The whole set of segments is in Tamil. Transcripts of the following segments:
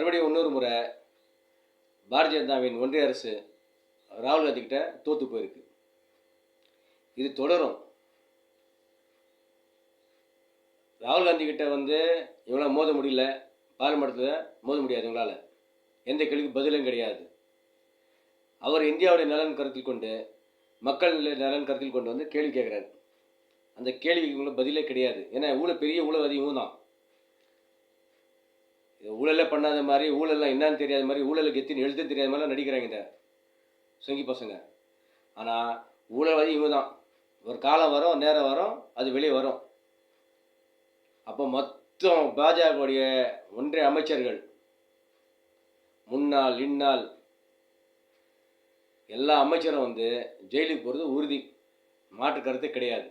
மறுபடியும் இன்னொரு முறை பாரதிய ஜனதாவின் ஒன்றிய அரசு ராகுல் காந்தி கிட்ட தோற்று போயிருக்கு. இது தொடரும். ராகுல் காந்தி கிட்ட இவங்களால் மோத முடியல, பார்லிமெண்ட்டில் மோத முடியாது இவங்களால். எந்த கேள்விக்கு பதிலும் கிடையாது. அவர் இந்தியாவுடைய நலன் கருத்தில் கொண்டு, மக்கள் நலன் கருத்தில் கொண்டு கேள்வி கேட்குறாரு. அந்த கேள்விக்கு இவங்களுக்கு பதிலே கிடையாது. ஏன்னா பெரிய ஊழல் அதிகம் தான். ஊழலே பண்ணாத மாதிரி, ஊழல்லாம் என்னன்னு தெரியாத மாதிரி, ஊழலுக்கு எத்தின்னு எழுத தெரியாத மாதிரிலாம் நடிக்கிறாங்க இந்த சொங்கி பசங்க. ஆனால் ஊழல்வாதி இவங்க தான். ஒரு காலம் வரும், நேரம் வரும், அது வெளியே வரும். அப்போ மொத்தம் பாஜகவுடைய ஒன்றிய அமைச்சர்கள், முன்னாள் இந்நாள் எல்லா அமைச்சரும் ஜெயிலுக்கு போகிறது உறுதி, மாற்று கருத்து கிடையாது.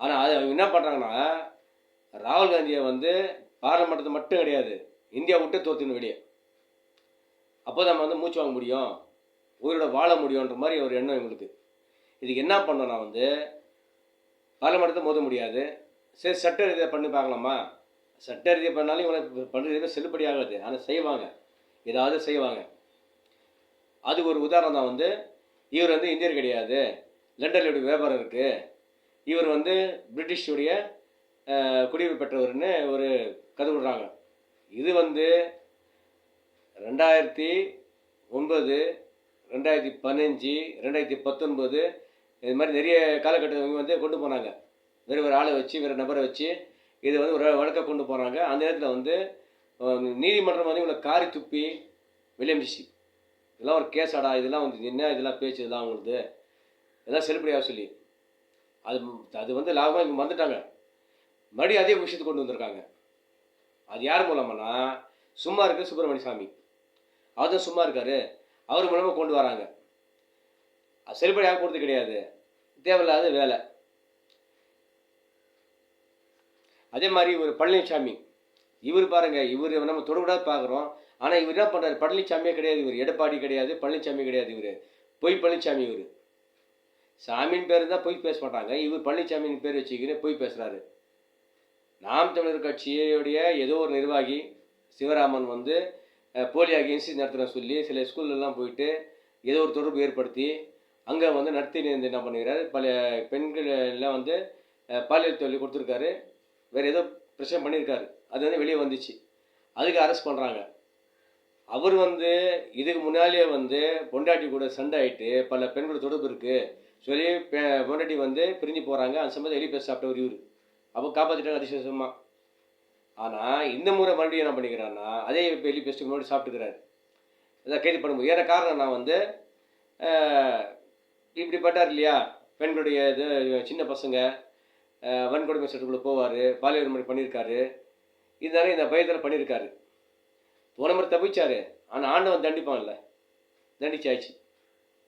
ஆனால் அது அவங்க என்ன பண்ணுறாங்கன்னா, ராகுல் காந்தியை பார்லிமெண்ட்டை மட்டும் கிடையாது, இந்தியா விட்டு தோற்றுன்னு வெளியே. அப்போ நம்ம மூச்சு வாங்க முடியும், உயிரோட வாழ முடியுன்ற மாதிரி ஒரு எண்ணம் எங்களுக்கு. இதுக்கு என்ன பண்ணோன்னா பார்லிமெண்ட்டை மோத முடியாது, சரி சட்ட ரீதியாக பண்ணி பார்க்கலாமா. சட்ட ரீதியாக பண்ணாலும் இவங்களை பண்ணுறது செல்லுபடி ஆகாது. ஆனால் செய்வாங்க, ஏதாவது செய்வாங்க. அதுக்கு ஒரு உதாரணம் தான் இவர் இந்தியர் கிடையாது, லண்டனில் வியாபாரம் இருக்குது, இவர் பிரிட்டிஷுடைய குடியுரிமை பெற்றவர்னு ஒரு கதை விடுறாங்க. இது 2009, 2015, 2019 இது மாதிரி நிறைய காலகட்டத்தில் கொண்டு போனாங்க. வேறு ஆளை வச்சு, வேறு நபரை வச்சு இது ஒரு வழக்கை கொண்டு போகிறாங்க. அந்த நேரத்தில் நீதிமன்றம் இவங்களை காரி துப்பி வெளியமிச்சு, இதெல்லாம் ஒரு கேஸாடா, இதெல்லாம் என்ன இதெல்லாம் பேச்சு, இதெல்லாம் அவங்களுக்கு இதெல்லாம் செல்லுபடியாக சொல்லி அது லாபமாக இங்கே வந்துட்டாங்க. மறுபடியும் அதே விஷயத்துக்கு கொண்டு வந்திருக்காங்க. அது யார் மூலமானா, சும்மா இருக்க சுப்பிரமணிய சாமி, அவர் சும்மா இருக்காரு, அவர் மூலமாக கொண்டு வராங்க. அது செல்லுபடியாக போகிறது கிடையாது, தேவையில்லாத வேலை. அதே மாதிரி ஒரு பழனிசாமி, இவர் பாருங்கள், இவர் நம்ம தொடக்கூடாது பார்க்குறோம். ஆனால் இவர் என்ன பண்ணுறாரு, பழனிசாமியே கிடையாது இவர், எடப்பாடி கிடையாது, பழனிசாமி கிடையாது இவர், பொய் பழனிசாமி. இவர் சாமியின் பேர் தான் பொய் பேச மாட்டாங்க, இவர் பழனிசாமியின் பேர் வச்சுக்கின்னு பொய் பேசுகிறாரு. நாம் தமிழர் கட்சியுடைய ஏதோ ஒரு நிர்வாகி சிவராமன் போலி அகேன்சி நடத்துகிற சொல்லி சில ஸ்கூல்லலாம் போயிட்டு ஏதோ ஒரு தொடர்பு ஏற்படுத்தி அங்கே நடத்தி என்ன பண்ணுகிறார், பல பெண்கள் எல்லாம் பாலியல் தொழில் கொடுத்துருக்காரு, வேறு ஏதோ பிரச்சனை பண்ணியிருக்காரு. அது வெளியே வந்துச்சு, அதுக்கு அரெஸ்ட் பண்ணுறாங்க. அவர் இதுக்கு முன்னாலே பொண்டாட்டி கூட சண்டை ஆகிட்டு பல பெண்களோட தொடர்பு இருக்குது சொல்லி பொண்டாட்டி பிரிஞ்சு போகிறாங்க. அந்த சம்பந்தம் வெளியே பேச சாப்பிட்டவர் இவர். அப்போ காப்பாற்றிட்டாங்க அதிசயமாக. ஆனால் இந்த முறை மறுபடியும் என்ன பண்ணிக்கிறான்னா, அதே வெளியே பேசிட்டு முன்னாடி சாப்பிட்டுக்கிறாரு. இதை கைது பண்ணும்போது ஏற காரணம் நான் இப்படி பட்டார் இல்லையா, பெண்களுடைய இது சின்ன பசங்க வன்கொடுமை சட்டத்துக்குள்ளே போவார், பாலியல் வன்முறை பண்ணியிருக்காரு, இதனால இந்த பயத்தில் பண்ணியிருக்காரு. போன முறை தப்பிச்சார், ஆனால் ஆண்டவன் தண்டிப்பான்ல, தண்டிச்சாச்சு,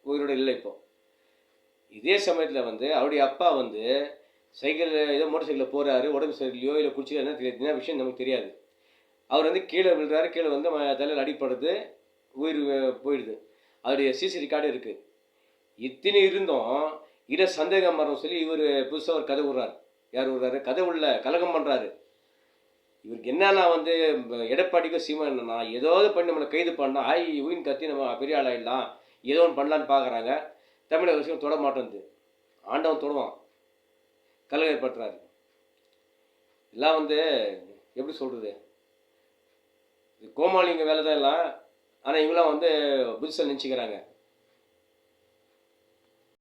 உயிரோடு இல்லை. இப்போ இதே சமயத்தில் அவருடைய அப்பா சைக்கிளில் ஏதோ மோட்டர் சைக்கிளில் போகிறாரு, உடம்பு சரியில்லையோ இல்லை குடிச்சியோ என்ன தெரியாது, என்ன விஷயம் நமக்கு தெரியாது. அவர் கீழே விழுறாரு, கீழே தலையில் அடிப்படுறது, உயிர் போயிடுது. அவருடைய சிசி ரெக்கார்டு இருக்குது. இத்தனை இருந்தும் இதை சந்தேகம் வரும் சொல்லி இவர் புதுசாக ஒரு கதை விடுறாரு. யார் விடுறாரு, கதை உள்ள கலகம் பண்ணுறாரு. இவருக்கு என்னன்னா எடப்பாடிக்கும் சீமான் என்னன்னா, ஏதாவது பண்ணி நம்மளை கைது பண்ணால் உயின்னு கத்தி நம்ம பெரிய ஆளாயிடலாம், ஏதோ ஒன்று பண்ணலான்னு பார்க்குறாங்க. தமிழக விஷயம் தொட மாட்டேங்குது, ஆண்டவன் தொடுவான், கலகம் ஏற்படுத்துறாரு. எல்லாம் எப்படி சொல்கிறது, இது கோமாளிங்க வேலை தான் எல்லாம். ஆனால் இவங்களாம் புதுசாக நினச்சிக்கிறாங்க.